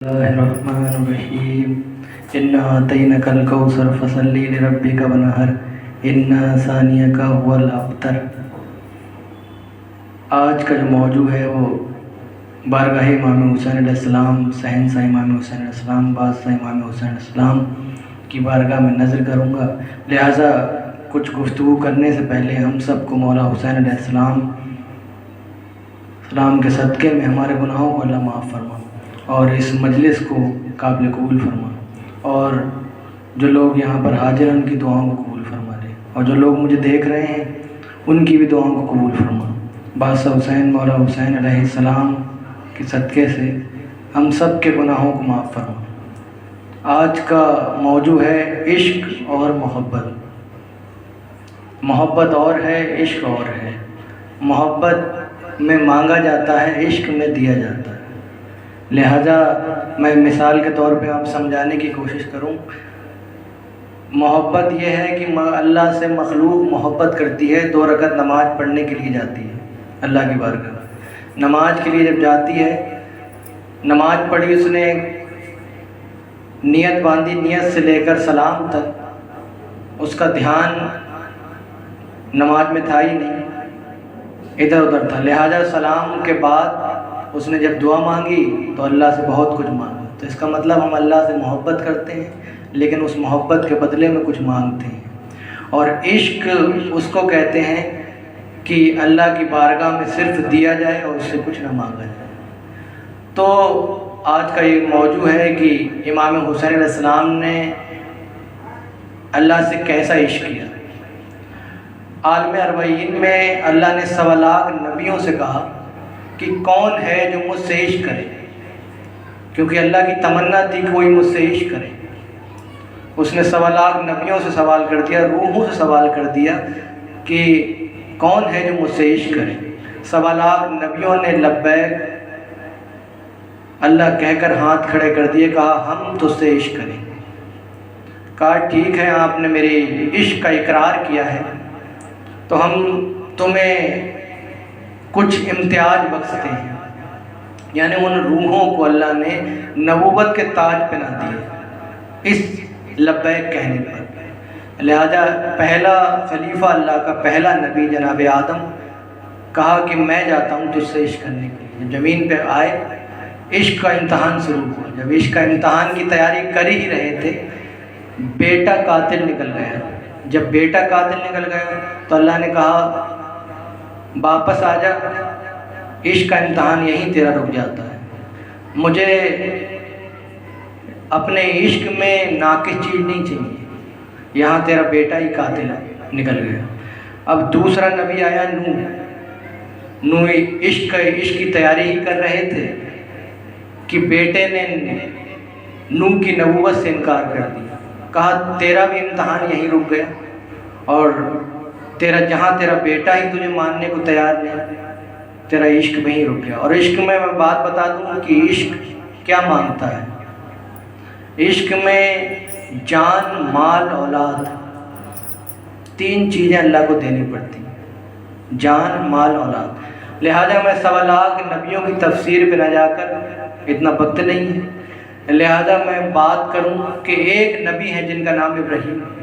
Bismillahirrahmanirrahim. Inna atainakal kawsar fasalli lirabbika wanhar inna saniyaka huwal abtar. آج کا جو موضوع ہے وہ بارگاہ امام حسین علیہ السلام، شہنشاہ امام حسین علیہ السلام، بادشاہ امام حسین علیہ السلام کی بارگاہ میں نظر کروں گا. لہٰذا کچھ گفتگو کرنے سے پہلے ہم سب کو مولا حسین علیہ السلام کے صدقے میں ہمارے گناہوں کو اللہ معاف فرما اور اس مجلس کو قابل قبول فرما، اور جو لوگ یہاں پر حاضر ہیں ان کی دعاؤں کو قبول فرما لے، اور جو لوگ مجھے دیکھ رہے ہیں ان کی بھی دعاؤں کو قبول فرما. بادشاہ حسین مولا حسین علیہ السلام کے صدقے سے ہم سب کے گناہوں کو معاف فرما. آج کا موضوع ہے عشق اور محبت. محبت اور ہے، عشق اور ہے. محبت میں مانگا جاتا ہے، عشق میں دیا جاتا ہے. لہذا میں مثال کے طور پہ آپ سمجھانے کی کوشش کروں. محبت یہ ہے کہ اللہ سے مخلوق محبت کرتی ہے، 2 رکعت نماز پڑھنے کے لیے جاتی ہے اللہ کی بارگاہ میں. نماز کے لیے جب جاتی ہے، نماز پڑھی، اس نے نیت باندھی، نیت سے لے کر سلام تک اس کا دھیان نماز میں تھا ہی نہیں، ادھر ادھر تھا. لہذا سلام کے بعد اس نے جب دعا مانگی تو اللہ سے بہت کچھ مانگا. تو اس کا مطلب ہم اللہ سے محبت کرتے ہیں لیکن اس محبت کے بدلے میں کچھ مانگتے ہیں. اور عشق اس کو کہتے ہیں کہ اللہ کی بارگاہ میں صرف دیا جائے اور اس سے کچھ نہ مانگا جائے. تو آج کا یہ موضوع ہے کہ امام حسین علیہ السلام نے اللہ سے کیسا عشق کیا. عالم اربعین میں اللہ نے 1.25 لاکھ نبیوں سے کہا کہ کون ہے جو مجھ سے عشق کرے، کیونکہ اللہ کی تمنا تھی کہ کوئی مجھ سے عشق کرے. اس نے 1.25 لاکھ نبیوں سے سوال کر دیا، روحوں سے سوال کر دیا کہ کون ہے جو مجھ سے عشق کرے. 1.25 لاکھ نبیوں نے لبیک اللہ کہہ کر ہاتھ کھڑے کر دیے، کہا ہم تجھ سے عشق کریں گے. کہا ٹھیک ہے، آپ نے میرے عشق کا اقرار کیا ہے تو ہم تمہیں کچھ امتیاز بخشتے ہیں. یعنی ان روحوں کو اللہ نے نبوت کے تاج پہنا دیے اس لبیک کہنے پر. لہذا پہلا خلیفہ اللہ کا، پہلا نبی جناب آدم کہا کہ میں جاتا ہوں تجھ سے عشق کرنے کے لیے. جب زمین پہ آئے، عشق کا امتحان شروع ہوا. جب عشق کا امتحان کی تیاری کر ہی رہے تھے، بیٹا قاتل نکل گیا. جب بیٹا قاتل نکل گیا تو اللہ نے کہا واپس آ جا، عشق کا امتحان یہیں تیرا رک جاتا ہے. مجھے اپنے عشق میں ناقص چیز نہیں چاہیے، یہاں تیرا بیٹا ہی قاتل نکل گیا. اب دوسرا نبی آیا، نوح عشق کی تیاری ہی کر رہے تھے کہ بیٹے نے نوح کی نبوت سے انکار کر دیا. کہا تیرا بھی امتحان یہیں رک گیا، اور جہاں تیرا بیٹا ہی تجھے ماننے کو تیار نہیں، تیرا عشق میں ہی رک گیا. اور عشق میں بات بتا دوں کہ عشق کیا مانگتا ہے. عشق میں جان، مال، اولاد، 3 چیزیں اللہ کو دینی پڑتی ہیں، جان، مال، اولاد. لہذا میں 1.25 لاکھ نبیوں کی تفسیر پہ نہ جا کر، اتنا وقت نہیں ہے، لہذا میں بات کروں کہ ایک نبی ہیں جن کا نام ابراہیم ہے.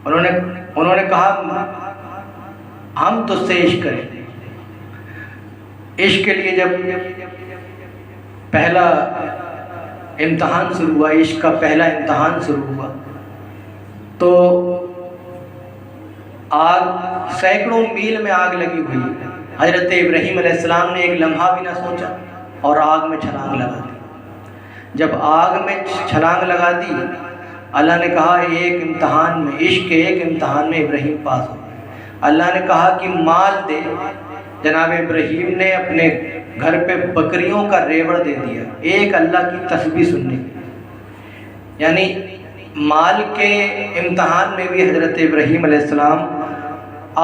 انہوں نے کہا ہم تجھ سے عشق کریں. عشق کے لیے جب پہلا امتحان شروع ہوا، عشق کا پہلا امتحان شروع ہوا، تو آگ، سینکڑوں میل میں آگ لگی ہوئی. حضرت ابراہیم علیہ السلام نے ایک لمحہ بھی نہ سوچا اور آگ میں چھلانگ لگا دی. جب آگ میں چھلانگ لگا دی، اللہ نے کہا ایک امتحان میں، عشق کے ایک امتحان میں ابراہیم پاس ہو. اللہ نے کہا کہ مال دے. جناب ابراہیم نے اپنے گھر پہ بکریوں کا ریوڑ دے دیا، ایک اللہ کی تسبیح سننے کے لیے. یعنی مال کے امتحان میں بھی حضرت ابراہیم علیہ السلام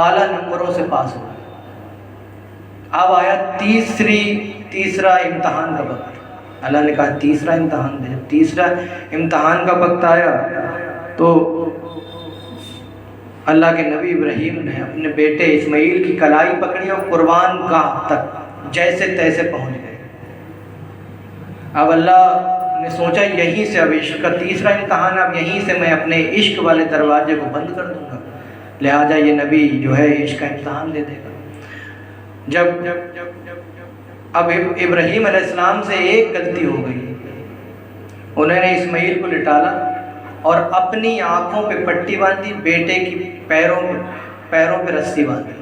اعلیٰ نمبروں سے پاس ہو. اب آیا تیسرا امتحان کا وقت. اللہ نے کہا تیسرا امتحان دے. جب تیسرا امتحان کا وقت آیا تو اللہ کے نبی ابراہیم نے اپنے بیٹے اسماعیل کی کلائی پکڑی اور قربان گاہ تک جیسے تیسے پہنچ گئے. اب اللہ نے سوچا یہیں سے اب عشق کا تیسرا امتحان، اب یہیں سے میں اپنے عشق والے دروازے کو بند کر دوں گا، لہٰذا یہ نبی جو ہے عشق کا امتحان دے دے گا۔ جب اب ابراہیم علیہ السلام سے ایک غلطی ہو گئی، انہوں نے اسماعیل کو لٹالا اور اپنی آنکھوں پہ پٹی باندھی، بیٹے کی پیروں پہ رسی باندھی،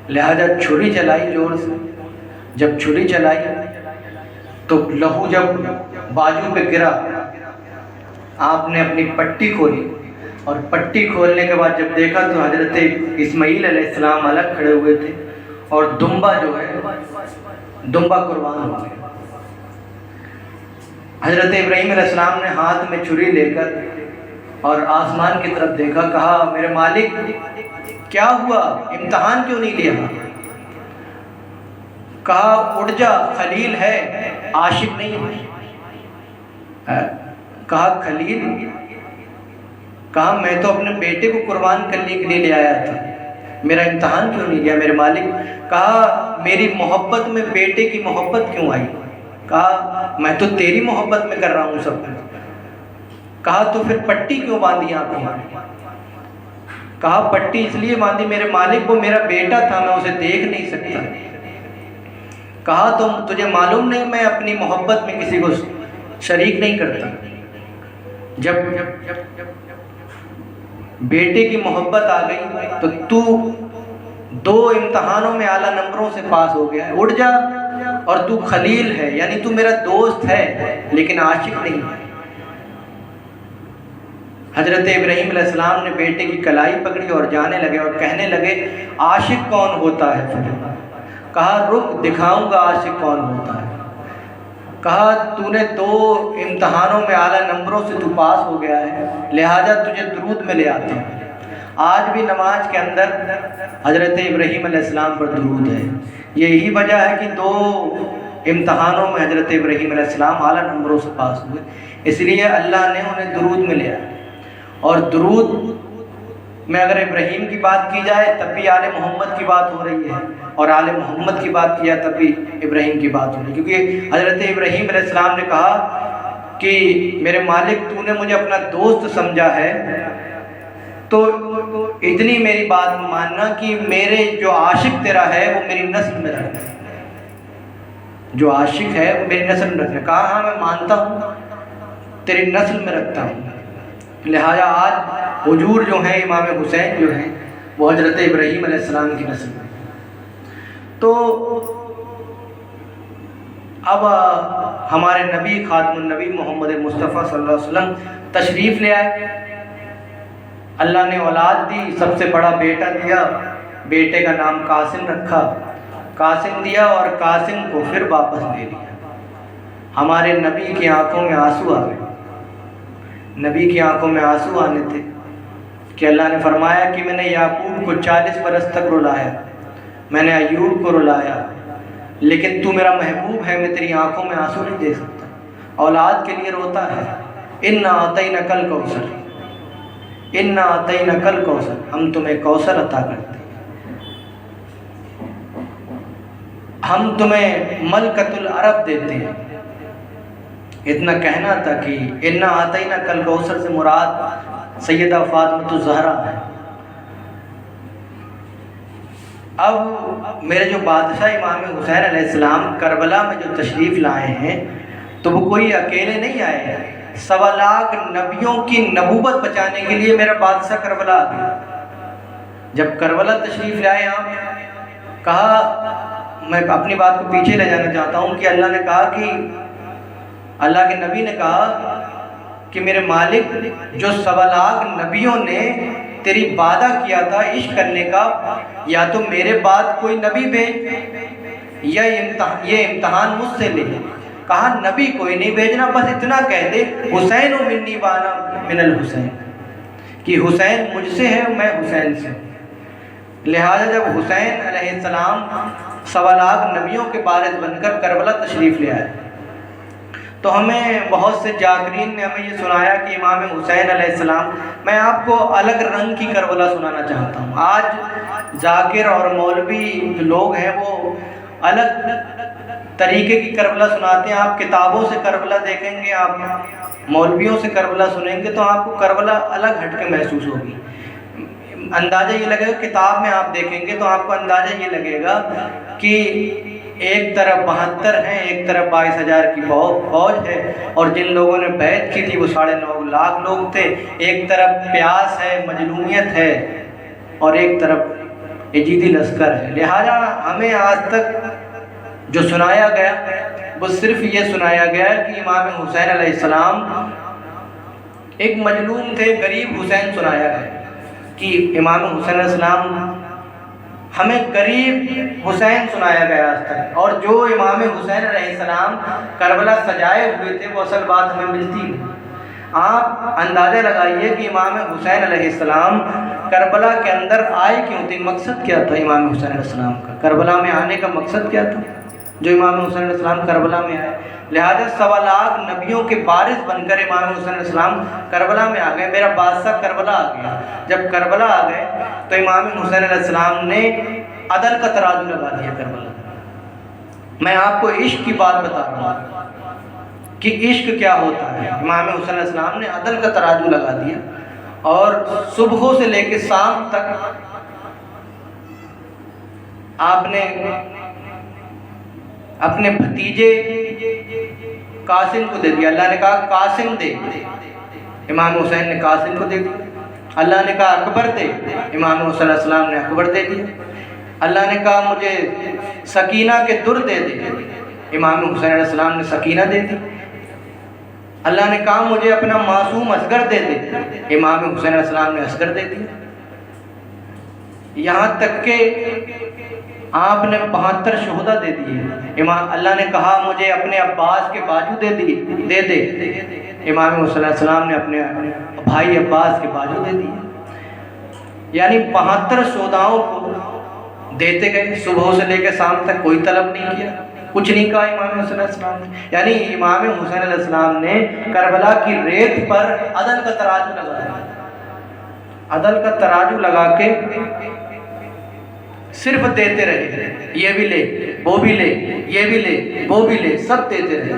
لہذا چھری چلائی زور سے۔ جب چھری چلائی تو لہو جب بازو پہ گرا، آپ نے اپنی پٹی کھولی، اور پٹی کھولنے کے بعد جب دیکھا تو حضرت اسماعیل علیہ السلام الگ کھڑے ہوئے تھے، اور دمبا جو ہے دمبا قربان ہو گیا۔ حضرت ابراہیم علیہ السلام نے ہاتھ میں چھری لے کر اور آسمان کی طرف دیکھا، کہا میرے مالک کیا ہوا، امتحان کیوں نہیں لیا؟ کہا اٹھ جا، خلیل ہے، عاشق نہیں ہے۔ کہا خلیل؟ کہا میں تو اپنے بیٹے کو قربان کرنے کے لیے لے آیا تھا، میرا امتحان کیوں نہیں لیا میرے مالک؟ کہا میری محبت میں بیٹے کی محبت کیوں آئی؟ کہا میں تو تیری محبت میں کر رہا ہوں سب کچھ۔ کہا تو پھر پٹی کیوں باندھی آنکھوں میں؟ کہا پٹی اس لیے باندھی میرے مالک، وہ میرا بیٹا تھا، میں اسے دیکھ نہیں سکتا۔ کہا تو تجھے معلوم نہیں میں اپنی محبت میں کسی کو شریک نہیں کرتا۔ جب بیٹے کی محبت آ گئی تو دو امتحانوں میں اعلیٰ نمبروں سے پاس ہو گیا ہے، اٹھ جا، اور تو خلیل ہے یعنی تو میرا دوست ہے لیکن عاشق نہیں ہے۔ حضرت ابراہیم علیہ السلام نے بیٹے کی کلائی پکڑی اور جانے لگے اور کہنے لگے عاشق کون ہوتا ہے پھر؟ کہا رک دکھاؤں گا عاشق کون ہوتا ہے۔ کہا تو نے دو امتحانوں میں اعلیٰ نمبروں سے تو پاس ہو گیا ہے، لہٰذا تجھے درود میں لے آتا ہوں۔ آج بھی نماز کے اندر حضرت ابراہیم علیہ السلام پر درود ہے۔ یہی وجہ ہے کہ دو امتحانوں میں حضرت ابراہیم علیہ السلام اعلیٰ نمبروں سے پاس ہوئے، اس لیے اللہ نے انہیں درود میں لیا۔ اور درود میں اگر ابراہیم کی بات کی جائے تب بھی آل محمد کی بات ہو رہی ہے، اور آل محمد کی بات کی جائے تب بھی ابراہیم کی بات ہو رہی ہے، کیونکہ حضرت ابراہیم علیہ السلام نے کہا کہ میرے مالک تو نے مجھے اپنا دوست سمجھا ہے تو اتنی میری بات ماننا کہ میرے جو عاشق تیرا ہے وہ میری نسل میں رکھنا، جو عاشق ہے وہ میری نسل میں رکھنا۔ کہا ہاں میں مانتا ہوں تیری نسل میں رکھتا ہوں، لہٰذا آج حضور جو ہیں امام حسین جو ہیں وہ حضرت ابراہیم علیہ السلام کی نسل میں۔ تو اب ہمارے نبی خاتم النبی محمد مصطفیٰ صلی اللہ علیہ وسلم تشریف لے آئے، اللہ نے اولاد دی، سب سے بڑا بیٹا دیا، بیٹے کا نام قاسم رکھا، قاسم دیا اور قاسم کو پھر واپس دے دیا۔ ہمارے نبی کی آنکھوں میں آنسو آ گئے، نبی کی آنکھوں میں آنسو آنے تھے کہ اللہ نے فرمایا کہ میں نے یعقوب کو 40 برس تک رلایا، میں نے ایوب کو رلایا، لیکن تو میرا محبوب ہے، میں تیری آنکھوں میں آنسو نہیں دے سکتا۔ اولاد کے لیے روتا ہے، اِنَّا أَعْطَيْنَاكَ الْكَوْثَرَ، اِنَّا أَعْطَيْنَاكَ الْكَوْثَرَ، ہم تمہیں کوثر عطا کرتے ہیں، ہم تمہیں ملکۃ العرب دیتے ہیں۔ اتنا کہنا تھا کہ اِنَّا أَعْطَيْنَاكَ الْكَوْثَرَ سے مراد سیدہ فاطمہ الزہرا ہے۔ اب میرے جو بادشاہ امام حسین علیہ السلام کربلا میں جو تشریف لائے ہیں تو وہ کوئی اکیلے نہیں آئے ہیں، 1.25 لاکھ نبیوں کی نبوت بچانے کے لیے میرا بادشاہ کربلا آ گیا۔ جب کربلا تشریف لائے آپ کہا، میں اپنی بات کو پیچھے لے جانا چاہتا ہوں کہ اللہ نے کہا کہ اللہ کے نبی نے کہا کہ میرے مالک جو 1.25 لاکھ نبیوں نے تیری وعدہ کیا تھا عشق کرنے کا، یا تو میرے بعد کوئی نبی بھیج یا یہ امتحان مجھ سے لے۔ کہا نبی کوئی نہیں بھیجنا، بس اتنا کہہ دے حسین منی وانا من الحسین، کہ حسین مجھ سے ہے میں حسین سے۔ لہٰذا جب حسین علیہ السلام 1.25 لاکھ نبیوں کے وارث بن کر کربلا تشریف لے آئے تو ہمیں بہت سے جاگرین نے ہمیں یہ سنایا کہ امام حسین علیہ السلام، میں آپ کو الگ رنگ کی کربلا سنانا چاہتا ہوں۔ آج ذاکر اور مولوی جو لوگ ہیں وہ الگ طریقے کی کربلا سناتے ہیں. آپ کتابوں سے کربلا دیکھیں گے, آپ مولویوں سے کربلا سنیں گے تو آپ کو کربلا الگ ہٹ کے محسوس ہوگی. اندازہ یہ لگے گا, کتاب میں آپ دیکھیں گے تو آپ کو اندازہ یہ لگے گا کہ ایک طرف 72 ہیں, ایک طرف 22,000 کی فوج ہے, اور جن لوگوں نے بیعت کی تھی وہ 9.5 لاکھ لوگ تھے. ایک طرف پیاس ہے, مظلومیت ہے, اور ایک طرف یزیدی لشکر ہے. لہٰذا ہمیں آج تک جو سنایا گیا وہ صرف یہ سنایا گیا کہ امام حسین علیہ السلام ایک مظلوم تھے, غریب حسین سنایا ہے کہ امام حسین علیہ السلام, ہمیں غریب حسین سنایا گیا آج تک. اور جو امام حسین علیہ السلام کربلا سجائے ہوئے تھے وہ اصل بات ہمیں ملتی نہیں. آپ اندازہ لگائیے کہ امام حسین علیہ السلام کربلا کے اندر آئے کیوں تھے, مقصد کیا تھا امام حسین علیہ السلام کا, کربلا میں آنے کا مقصد کیا تھا جو امام حسین علیہ السلام کربلا میں آئے. لہٰذا 1.25 لاکھ نبیوں کے وارث بن کر امام حسین علیہ السلام کربلا میں آ گئے. میرا بادشاہ کربلا آ گیا. جب کربلا آ گئے تو امام حسین علیہ السلام نے عدل کا ترازو لگا دیا کربلا. میں آپ کو عشق کی بات بتا رہا ہوں کہ عشق کیا ہوتا ہے. امام حسین علیہ السلام نے عدل کا ترازو لگا دیا, اور صبح سے لے کے شام تک آپ نے اپنے بھتیجے قاسم کو دے دیا. اللہ نے کہا قاسم دے, امام حسین نے قاسم کو دے دیا. اللہ نے کہا اکبر دے, امام حسین علیہ السلام نے اکبر دے دیا. اللہ نے کہا مجھے سکینہ کے در دے دے, امام حسین علیہ السلام نے سکینہ دے دی. اللہ نے کہا مجھے اپنا معصوم اصغر دے دے, امام حسین علیہ السلام نے اصغر دے دیا. یہاں تک کہ آپ نے 72 شہداء دے دیے. اللہ نے کہا مجھے اپنے عباس کے باجو دے دے, امام حسین علیہ السلام نے اپنے بھائی عباس کے باجو دے دیے. یعنی 72 شہداؤں کو دیتے گئے, صبح سے لے کے شام تک کوئی طلب نہیں کیا, کچھ نہیں کہا امام حسین علیہ السلام نے. یعنی امام حسین علیہ السلام نے کربلا کی ریت پر عدل کا ترازو لگا دیا. عدل کا ترازو لگا کے صرف دیتے رہے, یہ بھی لے, وہ بھی لے, یہ بھی لے, وہ بھی لے, سب دیتے رہے.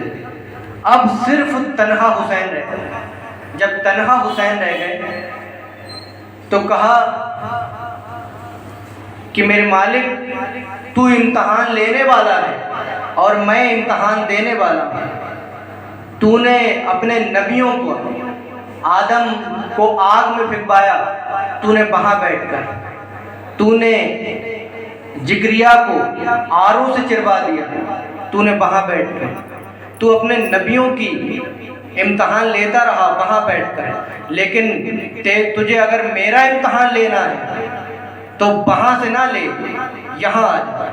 اب صرف تنہا حسین رہ گئے. جب تنہا حسین رہ گئے تو کہا کہ میرے مالک تو امتحان لینے والا ہے اور میں امتحان دینے والا ہوں. تو نے اپنے نبیوں کو, آدم کو آگ میں پھینکوایا, تو نے وہاں بیٹھ کر, تو نے جگریا کو آروں سے چروا دیا, تو نے وہاں بیٹھ کر, تو اپنے نبیوں کی امتحان لیتا رہا وہاں بیٹھ کر. لیکن تجھے اگر میرا امتحان لینا ہے تو وہاں سے نہ لے, یہاں آ جا,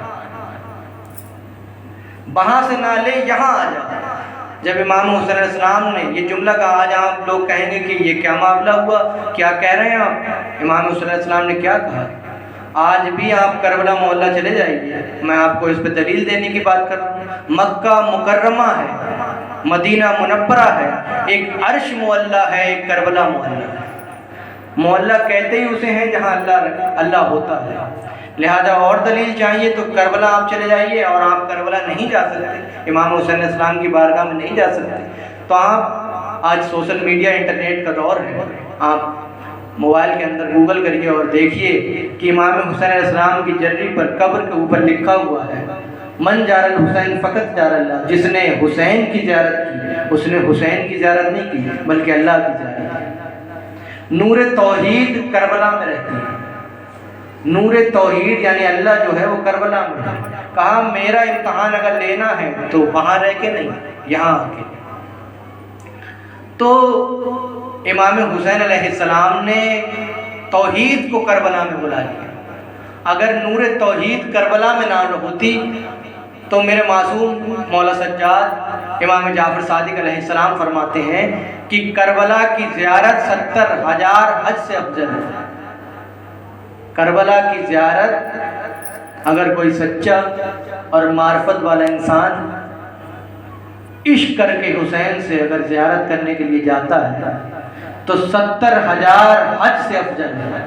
وہاں سے نہ لے, یہاں آ جا. جب امام حسین علیہ السلام نے یہ جملہ کہا, آج آپ لوگ کہیں گے کہ یہ کیا معاملہ ہوا, کیا کہہ رہے ہیں آپ. امام حسین علیہ السلام نے کیا کہا, آج بھی آپ کربلا محلہ چلے جائیے, میں آپ کو اس پہ دلیل دینے کی بات کر رہا ہوں. مکہ مکرمہ ہے, مدینہ منورہ ہے, ایک عرش معلّہ ہے, ایک کربلا محلہ ہے. محلہ کہتے ہی اسے ہیں جہاں اللہ ہوتا ہے. لہذا اور دلیل چاہیے تو کربلا آپ چلے جائیے, اور آپ کربلا نہیں جا سکتے, امام حسین علیہ السلام کی بارگاہ میں نہیں جا سکتے. تو آپ آج سوشل میڈیا انٹرنیٹ کا دور ہے, آپ موبائل کے اندر گوگل کریے اور دیکھیے کہ امام حسین علیہ السلام کی جری پر قبر کے اوپر لکھا ہوا ہے من جار الحسین فقط جار اللہ. جس نے حسین کی زیارت کی اس نے حسین کی زیارت نہیں کی بلکہ اللہ کی زیارت کی. نور توحید کربلا میں رہتی ہے. نور توحید یعنی اللہ جو ہے وہ کربلا میں ہے. کہا میرا امتحان اگر لینا ہے تو وہاں رہ کے نہیں, یہاں آ کے. تو امام حسین علیہ السلام نے توحید کو کربلا میں بلا لیا. اگر نور توحید کربلا میں نہ ہوتی تو میرے معصوم مولا سجاد امام جعفر صادق علیہ السلام فرماتے ہیں کہ کربلا کی زیارت 70,000 حج سے افضل ہے. کربلا کی زیارت اگر کوئی سچا اور معرفت والا انسان عشق کر کے حسین سے اگر زیارت کرنے کے لیے جاتا ہے تو 70,000 حج سے افضل ہے.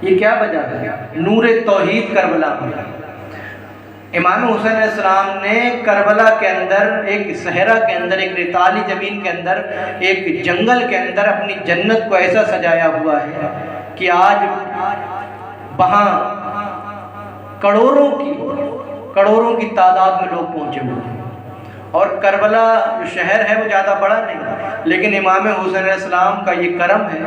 یہ کیا وجہ ہے؟ نور توحید کربلا میں. امام حسین علیہ السلام نے کربلا کے اندر، ایک صحرا کے اندر، ایک ریتالی زمین کے اندر، ایک جنگل کے اندر اپنی جنت کو ایسا سجایا ہوا ہے کہ آج وہاں کروڑوں کی تعداد میں لوگ پہنچے ہوئے ہیں۔ اور کربلا جو شہر ہے وہ زیادہ بڑا نہیں، لیکن امام حسین علیہ السلام کا یہ کرم ہے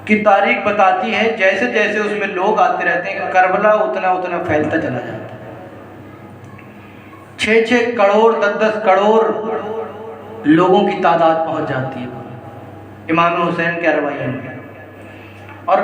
کہ تاریخ بتاتی ہے جیسے جیسے اس میں لوگ آتے رہتے ہیں کربلا اتنا پھیلتا چلا جاتا ہے، 6 کروڑ 10 کروڑ لوگوں کی تعداد پہنچ جاتی ہے امام حسین کے ارواحین میں۔ اور